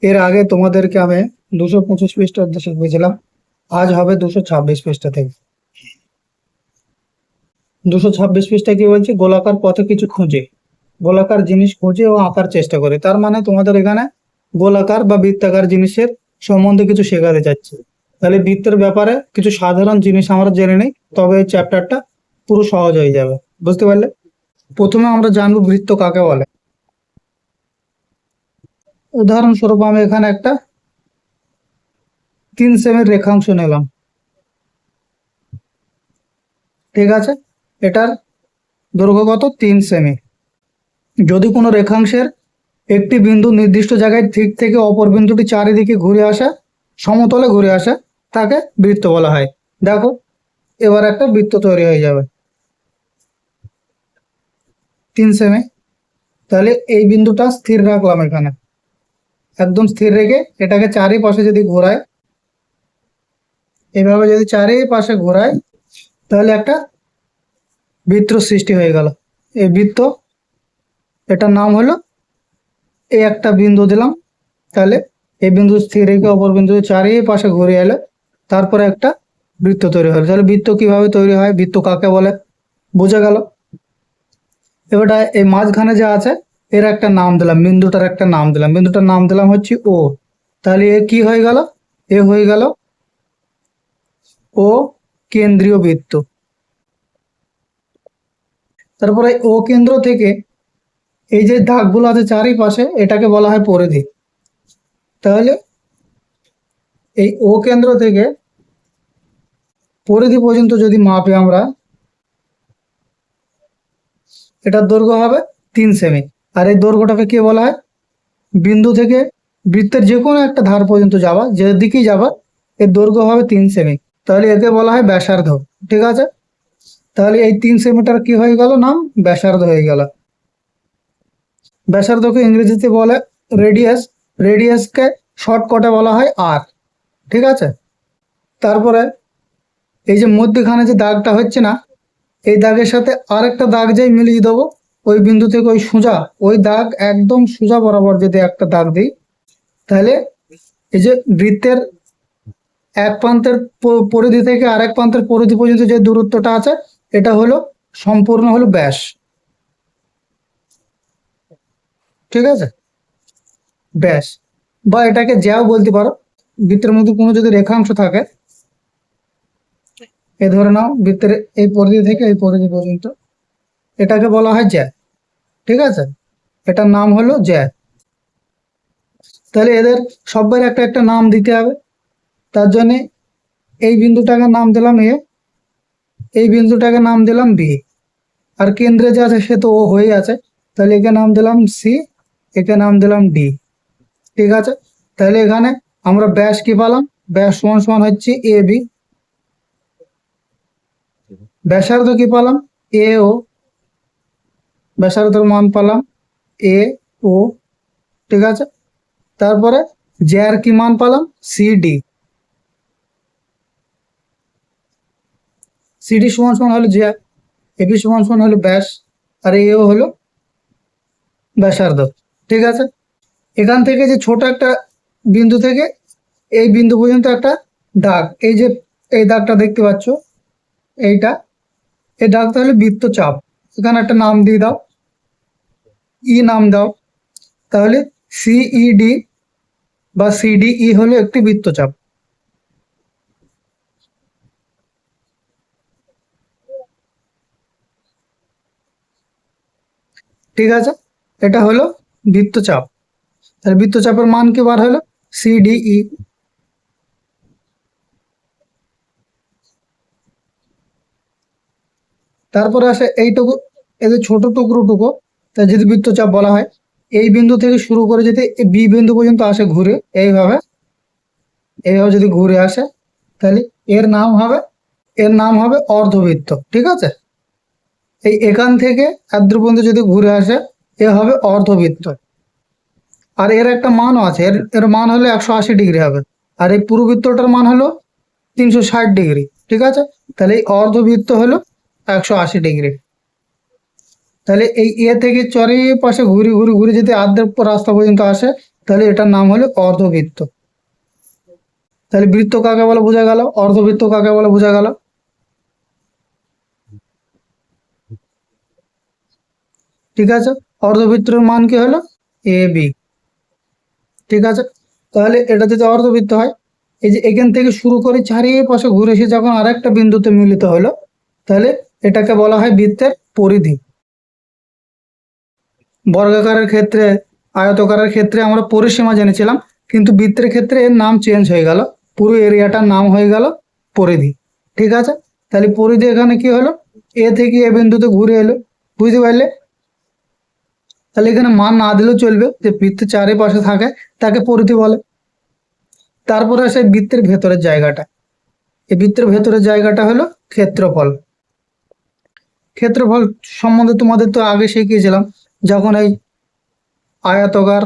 এর আগে তোমাদেরকে আমি 225 পৃষ্ঠা অর্ধ শিখিয়েছিলাম। আজ হবে 226 পৃষ্ঠা থেকে। 226 পৃষ্ঠা কি বলছে? গোলাকার পথে কিছু খুঁজে, গোলাকার জিনিস খুঁজে ও আঁকার চেষ্টা করে। তার মানে তোমাদের এখানে গোলাকার বা বৃত্তাকার জিনিসের সম্বন্ধে কিছু শেখাতে যাচ্ছে। তাহলে বৃত্তের ব্যাপারে কিছু সাধারণ জিনিস আমরা জেনে নিই, তবে এই চ্যাপ্টারটা পুরো সহজ হয়ে যাবে। বুঝতে পারলে? প্রথমে আমরা জানবো বৃত্ত কাকে বলে। উদাহরণস্বরূপ আমি এখানে একটা 3 সেমির রেখাংশ নিলাম, ঠিক আছে? এটার দৈর্ঘ্য কত? 3 সেমি। যদি কোনো রেখাংশের একটি বিন্দু নির্দিষ্ট জায়গায় ঠিক থেকে অপর বিন্দুটি চারিদিকে ঘুরে আসা, সমতলে ঘুরে আসা, তাকে বৃত্ত বলা হয়। দেখো, এবার একটা বৃত্ত তৈরি হয়ে যাবে 3 সেমি। তাহলে এই বিন্দুটা স্থির রাখলাম এখানে, একদম স্থির রেখে এটাকে চারিপাশে যদি ঘোরায়, এভাবে যদি চারিপাশে ঘোরায়, তাহলে একটা বৃত্ত সৃষ্টি হয়ে গেল। এই বৃত্ত, এটার নাম হলো, এই একটা বিন্দু দিলাম, তাহলে এই বিন্দু স্থির রেখে অপর বিন্দু চারিপাশে ঘুরে এলে তারপরে একটা বৃত্ত তৈরি হলো। তাহলে বৃত্ত কিভাবে তৈরি হয়, বৃত্ত কাকে বলে, বোঝা গেল। এবার এই মাঝখানে যা আছে এর একটা নাম দিলাম, বিন্দুটার একটা নাম দিলাম, বিন্দুটার নাম দিলাম হচ্ছে ও। তাহলে এ কি হয়ে গেল? এ হয়ে গেল ও কেন্দ্রীয় বৃত্ত। তারপরে ও কেন্দ্র থেকে এই যে দাগগুলো আছে চারিপাশে, এটাকে বলা হয় পরিধি। তাহলে এই ও কেন্দ্র থেকে পরিধি পর্যন্ত যদি মাপি আমরা, এটার দৈর্ঘ্য হবে 3 সেমি। আর এই দৈর্ঘ্যটাকে কি বলা হয়? বিন্দু থেকে বৃত্তের যে কোনো একটা ধার পর্যন্ত যাওয়া, যেদিকেই যাবা, এর দৈর্ঘ্য হবে 3 সেমি। তাহলে একে বলা হয় ব্যাসার্ধ, ঠিক আছে? তাহলে এই 3 সেমিটার কি হয়ে গেল? নাম ব্যাসার্ধ হয়ে গেল। ব্যাসার্ধকে ইংরেজিতে বলে রেডিয়াস, রেডিয়াসকে শর্টকাটে বলা হয় আর, ঠিক আছে? তারপরে এই যে মধ্যখানে যে দাগটা হচ্ছে না, এই দাগের সাথে আরেকটা দাগ যেই মিলিয়ে দেবো, ওই বিন্দু থেকে ওই সোজা, ওই দাগ একদম সোজা বরাবর যদি একটা দাগ দিই, তাহলে এই যে বৃত্তের এক প্রান্তের পরিধি থেকে আরেক প্রান্তের পরিধি পর্যন্ত যে দূরত্বটা আছে, এটা হলো সম্পূর্ণ হলো ব্যাস, ঠিক আছে? ব্যাস, বা এটাকে জ্যাও বলতে পারো। বৃত্তের মধ্যে কোনো যদি রেখাংশ থাকে, এ ধরে নাও বৃত্তের এই পরিধি থেকে এই পরিধি পর্যন্ত, এটাকে বলা হয় জ্যা, ঠিক আছে? এটার নাম হলো জ্যা। তাহলে এদের সবার একটা একটা নাম দিতে হবে। তার জন্য এই বিন্দুটাকে নাম দিলাম এ, এই বিন্দুটাকে নাম দিলাম বি, আর কেন্দ্রে যে আছে সে তো ও হয়ে আছে, তাহলে একে নাম দিলাম সি, একে নাম দিলাম ডি, ঠিক আছে? তাহলে এখানে আমরা ব্যাস কি পেলাম? ব্যাস সমান সমান হচ্ছে এ বি। ব্যাসার্ধ কি পেলাম? এ ও, ব্যাসার্ধের মান পেলাম এ ও, ঠিক আছে? তারপরে জ্যার কি মান পেলাম? সিডি। সিডি সমান সমান হলো জ্যা, এবি সমান সমান হলো ব্যাস, আর এও হলো ব্যাসার্ধ, ঠিক আছে? এখান থেকে যে ছোট একটা বিন্দু থেকে এই বিন্দু পর্যন্ত একটা দাগ, এই যে এই দাগটা দেখতে পাচ্ছ, এইটা, এই দাগটা হলো বৃত্তচাপ। এখানে একটা নাম দিয়ে দাও, ই নাম দাও। তাহলে সিইডি বা সিডিই হলো একটি বৃত্তচাপ, ঠিক আছে? এটা হলো বৃত্তচাপ। তাহলে বৃত্তচাপের মান কি বার হলো? সিডিই। তারপরে আসে এইটুকু, এই যে ছোট টুকরো, তা যদি বৃত্তচাপ বলা হয়, এই বিন্দু থেকে শুরু করে যদি বি বিন্দু পর্যন্ত আসে ঘুরে, এইভাবে এইভাবে যদি ঘুরে আসে, তাহলে এর নাম হবে, এর নাম হবে অর্ধবৃত্ত, ঠিক আছে? এই এখান থেকে এদ্র পর্যন্ত যদি ঘুরে আসে, এ হবে অর্ধবৃত্ত। আর এর একটা মানও আছে, এর এর মান হলো 180 ডিগ্রি হবে। আর এই পুরো বৃত্তটার মান হলো 360 ডিগ্রি, ঠিক আছে? তাহলে এই অর্ধবৃত্ত হলো 180 ডিগ্রি। তাহলে এই এ থেকে চারিপাশে ঘুরে ঘুরে ঘুরে যদি আর্ধেক রাস্তা পর্যন্ত আসে, তাহলে এটার নাম হলো অর্ধবৃত্ত। তাহলে বৃত্ত কাকে বলে বোঝা গেল, অর্ধবৃত্ত কাকে বলে বোঝা গেল। ঠিক আছে, অর্ধবৃত্তের মান কি হলো এ বি। ঠিক আছে, তাহলে এটা যদি অর্ধবৃত্ত হয়, এই যে এখান থেকে শুরু করে চারিপাশে ঘুরে এসে যখন আরেকটা বিন্দুতে মিলিত হলো, তাহলে এটাকে বলা হয় বৃত্তের পরিধি। বর্গাকারের ক্ষেত্রে, আয়তকারের ক্ষেত্রে আমরা পরিসীমা জেনেছিলাম, কিন্তু বৃত্তের ক্ষেত্রে এর নাম চেঞ্জ হয়ে গেল, পুরো এরিয়াটার নাম হয়ে গেল পরিধি। ঠিক আছে, তাহলে পরিধি এখানে কি হলো, এ থেকে এ বিন্দুতে ঘুরে এলো, বুঝতে পারলে। তাহলে এখানে মান না দিলেও চলবে, যে বৃত্তের চারিপাশে থাকে তাকে পরিধি বলে। তারপরে আসে বৃত্তের ভেতরের জায়গাটা, এই বৃত্তের ভেতরের জায়গাটা হলো ক্ষেত্রফল। ক্ষেত্রফল সম্বন্ধে তোমাদের তো আগে শিখিয়েছিলাম, যখন এই আয়তকার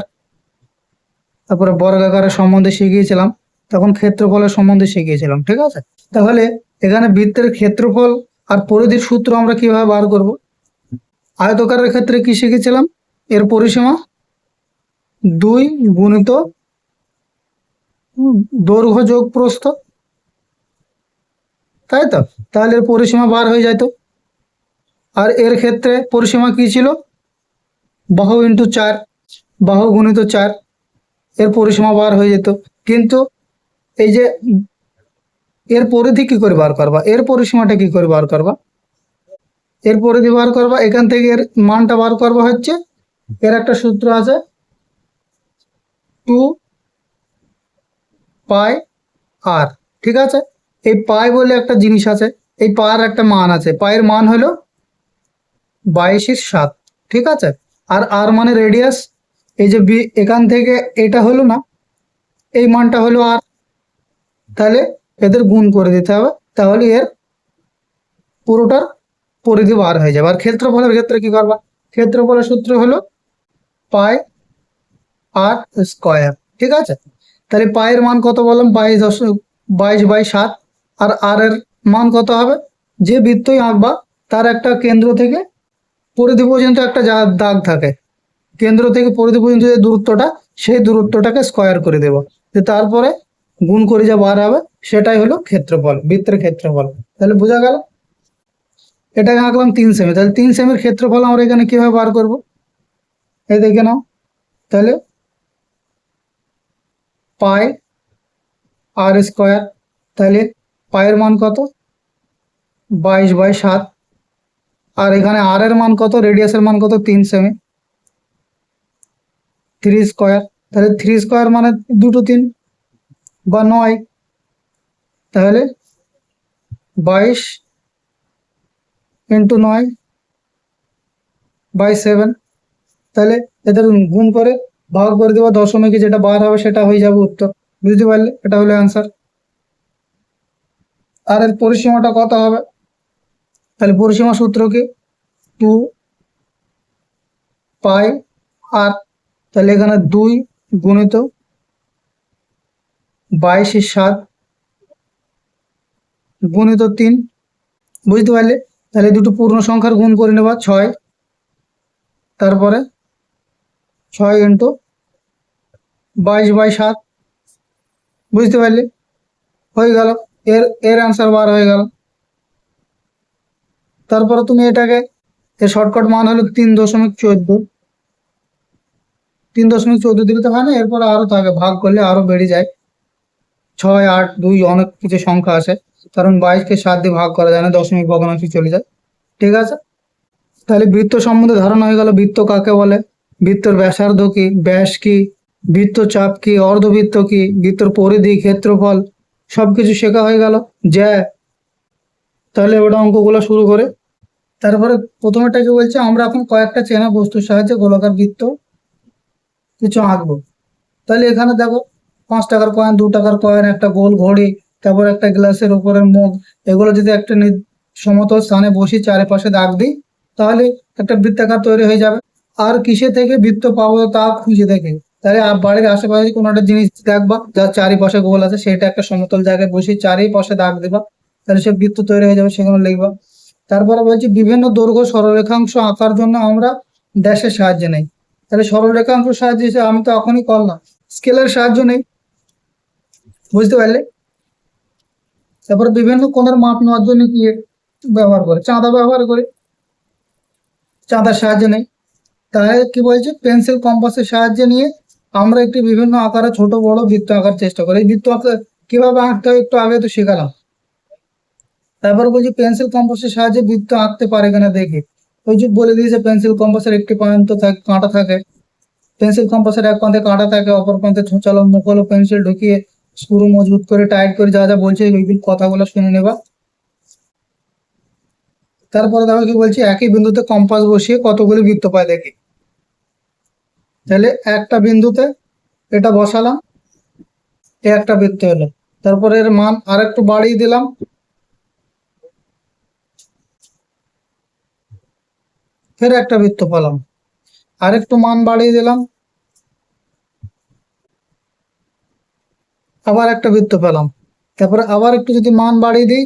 তারপরে বর্গাকারের সম্বন্ধে শিখিয়েছিলাম, তখন ক্ষেত্রফলের সম্বন্ধে শিখিয়েছিলাম। ঠিক আছে, তাহলে এখানে বৃত্তের ক্ষেত্রফল আর পরিধির সূত্র আমরা কিভাবে বার করব। আয়তকারের ক্ষেত্রে কি শিখেছিলাম, এর পরিসীমা 2 গুণিত দৈর্ঘ্য যোগ প্রস্থ, তাই তো, তাহলে এর পরিসীমা বার হয়ে যেত। আর এর ক্ষেত্রে পরিসীমা কি ছিল, বাহু ইন্টু 4, বাহু গুণিত 4, এর পরিসীমা বার হয়ে যেত। কিন্তু এই যে এর পরিধি কি করে বার করবা, এর পরিসীমাটা কি করে বার করবা, এর পরিধি বার করবা এখান থেকে এর মানটা বার করবা হচ্ছে, এর একটা সূত্র আছে 2 পাই আর। ঠিক আছে, এই পাই বলে একটা জিনিস আছে, এই পায়ের একটা মান আছে, পায়ের মান হলো 22/7। ঠিক আছে, আর আর মানে রেডিয়াস, এই যে এখান থেকে এটা হলো না, এই মানটা হলো আর, তাহলে এদের গুণ করে দিতে হবে, তাহলে এর পুরোটার পরিধি বার হয়ে যাবে। আর ক্ষেত্রফলের ক্ষেত্রে কি করবা, ক্ষেত্রফলের সূত্র হলো পাই আর স্কয়ার। ঠিক আছে, তাহলে পায়ের মান কত বললাম, 22/7, আর আর এর মান কত হবে, যে বৃত্তই আঁকবা তার একটা কেন্দ্র থেকে পরিধি পর্যন্ত একটা দাগ থাকে, কেন্দ্র থেকে পরিধি পর্যন্ত যে দূরত্বটা, সেই দূরত্বটাকে স্কয়ার করে দেব, তারপরে গুণ করে যা বার হবে সেটাই হলো ক্ষেত্রফল, বৃত্তের ক্ষেত্রফল। তাহলে বোঝা গেল। এটাকে আঁকলাম 3 সেমি, তাহলে 3 সেমির ক্ষেত্রফল আমরা এখানে কিভাবে বার করব, এই দেখে নাও। তাহলে পাই আর স্কয়ার, তাহলে পায়ের মান কত 22/7, আর এখানে আর এর মান কত, রেডিয়াসের মান কত 3 সেমি, 3 স্কয়ার, তাহলে 3 স্কয়ার মানে 2 3 বা 9, তাহলে 22 × 9/7, তাহলে এদের গুণ করে ভাগ করে দেওয়া, দশমিকে যেটা বার হবে সেটা হয়ে যাবে উত্তর। বুঝতে পারলে, এটা হলো অ্যান্সার। আর এর পরিসীমাটা কত হবে, তাহলে পরিসীমা সূত্র কি 2 পাই আর, তাহলে এখানে 2 গুণিত 22/7 গুণিত 3। বুঝতে পারলে, তাহলে দুটো পূর্ণ সংখ্যার গুণ করে নেবা 6, তারপরে 6 × 22/7। বুঝতে পারলে, হয়ে গেল, এর এর অ্যান্সার বার হয়ে গেল। তারপরে তুমি এটাকে, এর শর্টকাট মান হলো 3.14, 3.14 দিলে তো হয় না, এরপর আরো থাকে, ভাগ করলে আরো বেড়ে যায়, 6 8 2 অনেক কিছু সংখ্যা আছে, কারণ 22কে 7 দিয়ে ভাগ করা যায় না, দশমিক ভগ্নাংশে চলে যায়। ঠিক আছে, তাহলে বৃত্ত সম্বন্ধে ধারণা হয়ে গেল, বৃত্ত কাকে বলে, বৃত্তর ব্যাসার্ধ কি, ব্যাস কি, বৃত্ত চাপ কি, অর্ধবৃত্ত কি, বৃত্তর পরিধি, ক্ষেত্রফল, সবকিছু শেখা হয়ে গেল। যে তাহলে ওটা অঙ্কগুলো শুরু করে, তারপরে প্রথমেটা কি বলছে, আমরা এখন কয়েকটা চেনা বস্তুর সাহায্যে গোলাকার বৃত্ত কিছু আঁকবো। তাহলে এখানে দেখো 5 টাকার কয়েন, 2 টাকার কয়েন, একটা গোল ঘড়ি, তারপর একটা গ্লাসের উপরের মুখ, এগুলো যদি একটা সমতল স্থানে বসি, চারিপাশে দাগ দিই, তাহলে একটা বৃত্তাকার তৈরি হয়ে যাবে। আর কিসে থেকে বৃত্ত পাবো তা খুঁজে দেখে, তাহলে বাড়ির আশেপাশে কোনো একটা জিনিস দেখবা যার চারিপাশে গোল আছে, সেটা একটা সমতল জায়গায় বসে চারিপাশে দাগ দেবা, তাহলে সে বৃত্ত তৈরি হয়ে যাবে, সেখানে লিখবা। তারপরে বলছি বিভিন্ন দৈর্ঘ্য সরলরেখাংশ আঁকার জন্য আমরা ড্যাশের সাহায্য নেই। তাহলে সরলরেখাংশ সাহায্যে আমি তো এখনই করলাম, স্কেলের সাহায্য নেই, বুঝতে পারলে। তারপরে বিভিন্ন কোণের মাপ নেওয়ার জন্য কি ব্যবহার করে, চাঁদা ব্যবহার করে, চাঁদার সাহায্য নেই। তাহলে কি বলছে, পেন্সিল কম্পাসের সাহায্যে নিয়ে আমরা একটি বিভিন্ন আকারে ছোট বড় বৃত্ত আঁকার চেষ্টা করি। এই বৃত্ত আঁকা কিভাবে আঁকতে হয় একটু আগে তো শেখালাম। তারপর বলছি পেন্সিল কম্পাসের সাহায্যে বৃত্ত আঁকতে পারে কিনা দেখি। ওই যে বলে দিয়েছে পেন্সিল কম্পাসের একটি প্রান্ত থাকে কাঁটা থাকে, পেন্সিল কম্পাসের এক প্রান্তে কাঁটা থাকে, অপর প্রান্তে ছোঁচালো মুখ হলো, পেন্সিল ঢুকিয়ে স্ক্রু মজবুত করে টাইট করে যা যা বলছে ওইগুলো কথাগুলো শুনে নেবা। তারপরে দেখো কি বলছি, একই বিন্দুতে কম্পাস বসিয়ে কতগুলি বৃত্ত পায় দেখি। তাহলে একটা বিন্দুতে এটা বসালাম, এ একটা বৃত্ত হলো। তারপরে এর মান আর একটু বাড়িয়ে দিলাম, ফের একটা বৃত্ত পেলাম, আর একটু মান বাড়িয়ে দিলাম, আবার একটা বৃত্ত পেলাম। তারপরে আবার একটু যদি মান বাড়িয়ে দিই,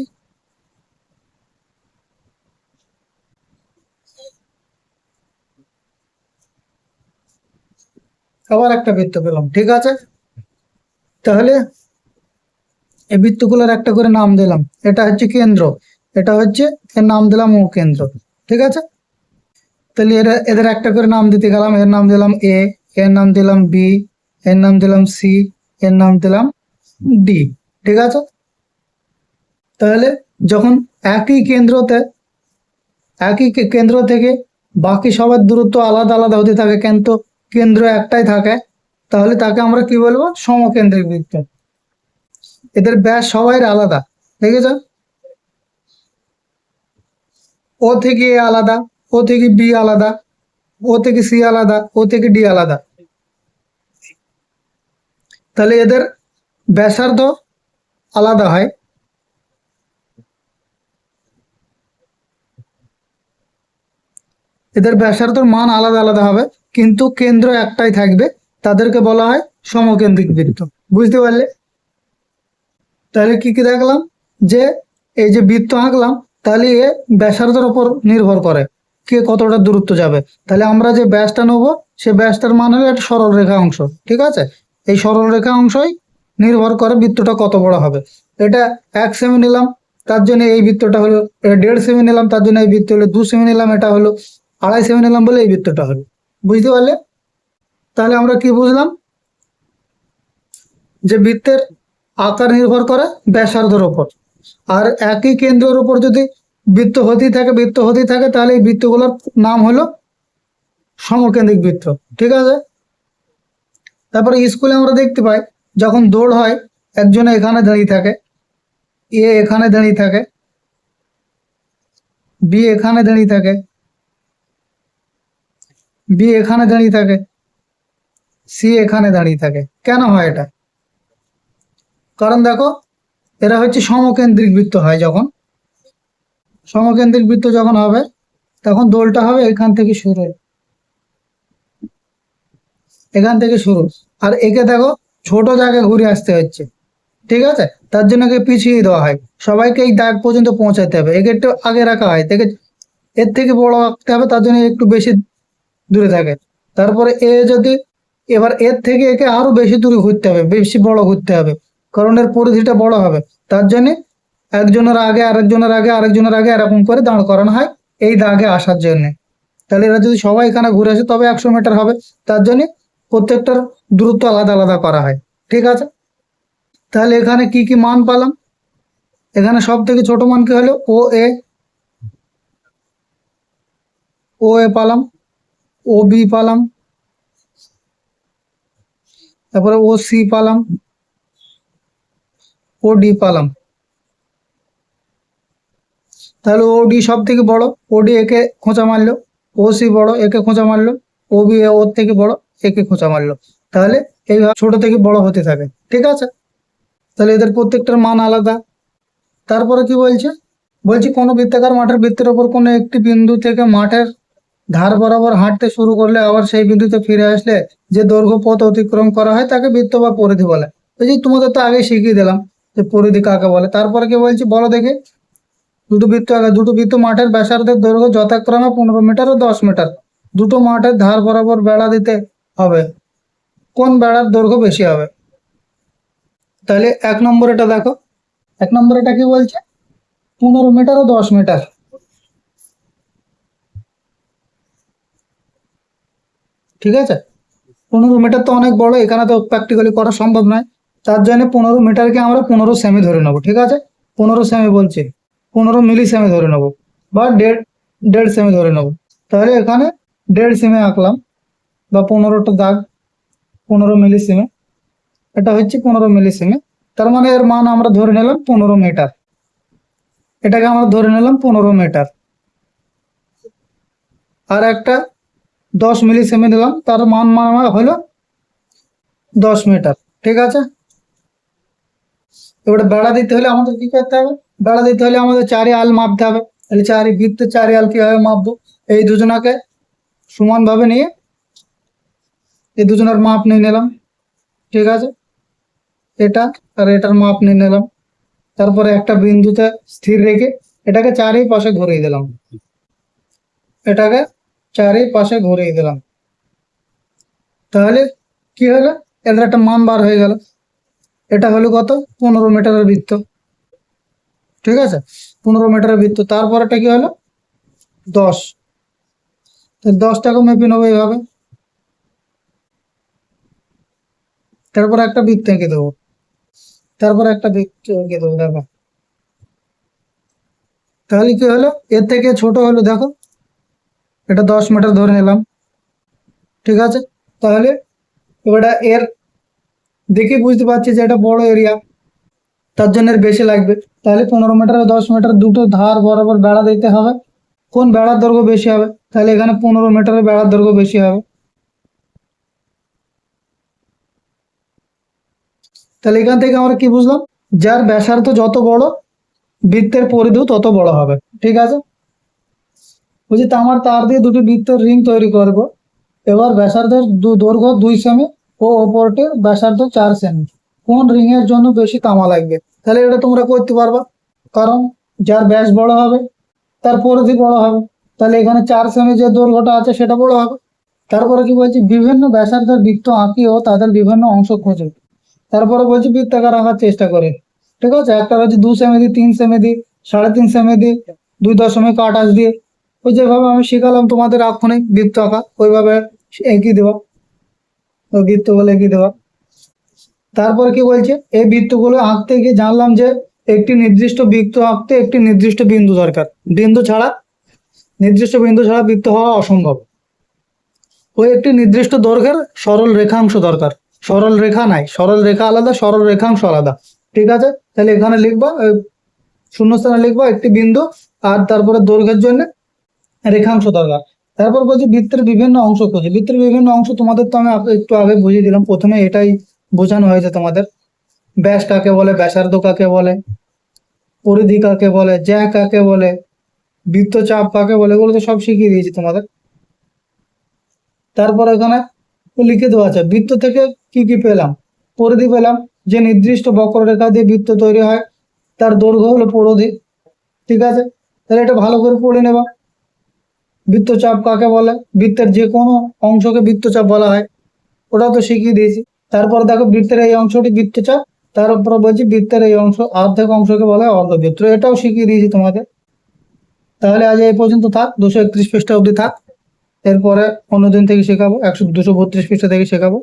আবার একটা বৃত্ত পেলাম। ঠিক আছে, তাহলে এই বৃত্তগুলোর একটা করে নাম দিলাম। এটা হচ্ছে কেন্দ্র, এটা হচ্ছে এর নাম দিলাম ও কেন্দ্র। ঠিক আছে, তাহলে এদের একটা করে নাম দিতে গেলাম। এর নাম দিলাম এ, এর নাম দিলাম বি, এর নাম দিলাম সি, এর নাম দিলাম ডি। ঠিক আছে, তাহলে যখন একই কেন্দ্রতে একই কেন্দ্র থেকে বাকি সবার দূরত্ব আলাদা আলাদা হতে থাকে কিন্তু কেন্দ্র একটাই থাকে, তাহলে তাকে আমরা কি বলবো, সমকেন্দ্রিক বৃত্ত। এদের ব্যাস সবাই আলাদা, ঠিক আছে, ও থেকে এ আলাদা, ও থেকে বি আলাদা, ও থেকে সি আলাদা, ও থেকে ডি আলাদা। তাহলে এদের ব্যাসার্ধ আলাদা হয়, এদের ব্যাসার্ধের মান আলাদা আলাদা হবে কিন্তু কেন্দ্র একটাই থাকবে, তাদেরকে বলা হয় সমকেন্দ্রিক বৃত্ত। বুঝতে পারলে? তাহলে কি কি দেখলাম, যে এই যে বৃত্ত আঁকলাম, তাহলে এ ব্যাসার্ধের উপর নির্ভর করে কে কতটা দূরত্ব যাবে। তাহলে আমরা যে ব্যাসটা নেবো সে ব্যাসটার মান হলো একটা সরল রেখা অংশ। ঠিক আছে, এই সরল রেখা অংশই নির্ভর করে বৃত্তটা কত বড় হবে। এটা 1 সেমি নিলাম, তার জন্য এই বৃত্তটা হলো, এটা 1.5 সেমি নিলাম তার জন্য এই বৃত্ত হলো, 2 সেমি নিলাম এটা হলো, 2.5 সেমি নিলাম বলে এই বৃত্তটা হলো। বুঝতে পারলে? তাহলে আমরা কি বুঝলাম, যে বৃত্তের আকার নির্ভর করে ব্যাসার্ধের উপর, আর একই কেন্দ্রের উপর যদি বৃত্ত হতেই থাকে তাহলে এই বৃত্তগুলোর নাম হলো সমকেন্দ্রিক বৃত্ত। ঠিক আছে, তারপরে স্কুলে আমরা দেখতে পাই যখন দৌড় হয়, একজনে এখানে দাঁড়িয়ে থাকে, এ এখানে দাঁড়িয়ে থাকে, বি এখানে দাঁড়িয়ে থাকে, বি এখানে দাঁড়িয়ে থাকে, সি এখানে দাঁড়িয়ে থাকে। কেন হয় এটা? কারণ দেখো, এরা হচ্ছে সমকেন্দ্রিক বৃত্ত হয়। যখন সমকেন্দ্রিক বৃত্ত যখন হবে তখন দোলটা হবে এখান থেকে শুরু, এখান থেকে শুরু, আর একে দেখো ছোট জায়গায় ঘুরে আসতে হচ্ছে। ঠিক আছে, তার জন্য একে পিছিয়ে দেওয়া হয়, সবাইকে এই দাগ পর্যন্ত পৌঁছাতে হবে, একে একটু আগে রাখা হয়, থেকে এর থেকে বড় রাখতে হবে, তার জন্য একটু বেশি দূরে থাকে। তারপরে এ যদি এবার এর থেকে একে আরো বেশি দূরে ঘুরতে হবে, বেশি বড় ঘুরতে হবে, কারণ এর পরিধিটা বড় হবে। তার জন্য একজনের আগে আরেকজনের আগে আরেকজনের আগে এরকম করে দাঁড় করানো হয় এই দাগে আসার জন্য। তাহলে এরা যদি সবাই এখানে ঘুরে আসে তবে 100 মিটার হবে, তার জন্য প্রত্যেকটার দূরত্ব আলাদা আলাদা করা হয়। ঠিক আছে, তাহলে এখানে কি কি মান পেলাম, এখানে সব থেকে ছোট মান কি হলো, এ ও এ পালাম, ও বি পালাম, তারপরে ও সি পালাম, ও ডি পালাম। তাহলে ও ডি সব থেকে বড়, ও ডি একে খোঁচা মারলো, ও সি বড় একে খোঁচা মারলো, ও বি ওর থেকে বড় একে খোঁচা মারলো। তাহলে এইভাবে ছোট থেকে বড় হতে থাকে। ঠিক আছে, তাহলে এদের প্রত্যেকটার মান আলাদা। তারপরে কি বলছে, বলছি কোনো বৃত্তাকার মাঠের বৃত্তের ওপর কোনো একটি বিন্দু থেকে মাঠের ধার বরাবর হাঁটতে শুরু করলে আবার সেই বিন্দুতে ফিরে আসলে যে দৈর্ঘ্য পথ অতিক্রম করা হয় তাকে বৃত্ত বা পরিধি বলে। এই যে তোমাদের তো আগে শিখিয়ে দিলাম যে পরিধি কাকে বলে। তারপরে কি বলছি বলো দেখি, দুটো বৃত্ত মাঠের ব্যাসার্ধের দৈর্ঘ্য যথাক্রমে 15 মিটার ও 10 মিটার দুটো মাঠের ধার বরাবর বেড়া দিতে হবে, কোন বেড়ার দৈর্ঘ্য বেশি হবে? তাহলে 1 নম্বর এটা দেখো, 1 নম্বর এটা কি বলছে, 15 মিটার ও 10 মিটার। ঠিক আছে, 15 মিটার তো অনেক বড়, এখানে তো প্র্যাকটিক্যালি করা সম্ভব নয়। তার জন্য 15 মিটারকে আমরা 15 সেমি ধরে নেবো। ঠিক আছে, 15 সেমি বলছি, 15 মিলি সেমি ধরে নেবো, বা দেড় দেড় সেমি ধরে নেবো। তাহলে এখানে 1.5 সেমি আঁকলাম, বা 15টা দাগ, 15 মিলি সেমি। এটা হচ্ছে 15 মিলি সেমি। তার মানে এর মান আমরা ধরে নিলাম 15 মিটার। এটাকে আমরা ধরে নিলাম 15 মিটার। আর একটা 10 মিলি সেমি দিলাম, তার মান হলো 10 মিটার। ঠিক আছে, এবারে বেড়া দিতে হলে আমাদের কি করতে হবে? বেড়া দিতে হলে আমাদের চারি আল মাপতে হবে। তাহলে বৃত্তের চারি আল কিভাবে মাপবো? এই দুজনাকে সমানভাবে নিয়ে এই দুজনের মাপ নিয়ে নিলাম। ঠিক আছে, এটা আর এটার মাপ নিয়ে নিলাম। তারপরে একটা বিন্দুতে স্থির রেখে এটাকে চারিপাশে ঘুরিয়ে দিলাম, এটাকে চারিপাশে ঘুরিয়ে দিলাম। তাহলে কি হলো? এদের একটা মান বার হয়ে গেল। এটা হলো কত? 15 মিটারের বৃত্ত। ঠিক আছে, 15 মিটারের বৃত্ত। তারপরেটা কি হলো? 10। 10টাকে মেপে নেবো এইভাবে। তারপর একটা বৃত্ত এঁকে দেবো, তারপর একটা বৃত্ত এঁকে দেবো। দেখো তাহলে কি হলো? এর থেকে ছোট হলো, দেখো এটা 10 মিটার ধরে নিলাম। ঠিক আছে, তাহলে এবারে এর দেখে বুঝতে পারছি যে এটা বড় এরিয়া, তার জন্য এর বেশি লাগবে। তাহলে 15 মিটার ও 10 মিটার দুটো ধার বরাবর বেড়া দিতে হবে। কোন বেড়ার দৈর্ঘ্য বেশি হবে? তাহলে এখানে 15 মিটারের বেড়ার দৈর্ঘ্য বেশি হবে। তাহলে এখান থেকে আমরা কি বুঝলাম? যার ব্যাসার্ধ যত বড়, বৃত্তের পরিধিও তত বড় হবে। ঠিক আছে, বলছি তামার তার দিয়ে দুটি বৃত্তের রিং তৈরি করব। এবার ব্যাসার্ধের দৈর্ঘ্য 2 সেমি ও ওপরটির ব্যাসার্ধ 4 সেমি। কোন রিং এর জন্য বেশি তামা লাগবে? তাহলে এটা তোমরা করতে পারবা, কারণ যার ব্যাস বড় হবে তার পরিধি বড় হবে। তাহলে এখানে 4 সেমি যে দৈর্ঘ্যটা আছে সেটা বড় হবে। তারপরে কি বলছি? বিভিন্ন ব্যাসার্ধের বৃত্ত আঁকি ও তাদের বিভিন্ন অংশ খোঁজে। তারপরে বলছি বৃত্তাকার আঁকার চেষ্টা করে। ঠিক আছে, একটা হচ্ছে 2 সেমি দিয়ে, 3 সেমি দিয়ে, 3.5 সেমি দিয়ে, 2.28 দিয়ে। ওই যেভাবে আমি শিখালাম তোমাদের এক্ষুনি বৃত্ত আঁকা, ওইভাবে এঁকে দেওয়া, ওই বৃত্তগুলো এঁকে দেওয়া। তারপর কি বলছে? এই বৃত্তগুলো আঁকতে গিয়ে জানলাম যে একটি নির্দিষ্ট বৃত্ত আঁকতে একটি নির্দিষ্ট বিন্দু দরকার। নির্দিষ্ট বিন্দু ছাড়া বৃত্ত হওয়া অসম্ভব। ওই একটি নির্দিষ্ট দৈর্ঘ্যের সরল রেখাংশ দরকার। সরল রেখা নাই, সরল রেখা আলাদা, সরল রেখাংশ আলাদা। ঠিক আছে, তাহলে এখানে লিখবা, শূন্যস্থানে লিখবা একটি বিন্দু, আর তারপরে দৈর্ঘ্যের জন্য রেখাংশ দরকার। তারপর বলছি বৃত্তের বিভিন্ন অংশ খোঁজে। বৃত্তের বিভিন্ন অংশ তোমাদের তো আমি একটু আগে বুঝিয়ে দিলাম, প্রথমে এটাই বোঝানো হয়েছে তোমাদের। ব্যাস কাকে বলে, ব্যাসার্ধ কাকে বলে, পরিধি কাকে বলে, জ্যা কাকে বলে, বৃত্তচাপ কাকে বলে, এগুলো তো সব শিখিয়ে দিয়েছি তোমাদের। তারপর এখানে লিখে দেওয়া আছে বৃত্ত থেকে কি কি পেলাম। পরিধি পেলাম, যে নির্দিষ্ট বক্ররেখা দিয়ে বৃত্ত তৈরি হয় তার দৈর্ঘ্য হলো পরিধি। ঠিক আছে, তাহলে এটা ভালো করে পড়ে নেবা। বৃত্তচাপ কাকে বলে? বৃত্তের যে কোনো অংশকে বৃত্তচাপ বলা হয়, ওটাও তো শিখিয়ে দিয়েছি। তারপর দেখো বৃত্তের এই অংশটি বৃত্তচাপ, তার উপর বলছি বৃত্তের এই অংশ, অর্ধেক অংশকে বলা হয় অর্ধবৃত্ত, এটাও শিখিয়ে দিয়েছি তোমাদের। তাহলে আজ এই পর্যন্ত থাক, 231 পৃষ্ঠা অবধি থাক। এরপরে অন্যদিন থেকে শেখাবো, 232 পৃষ্ঠা থেকে শেখাবো।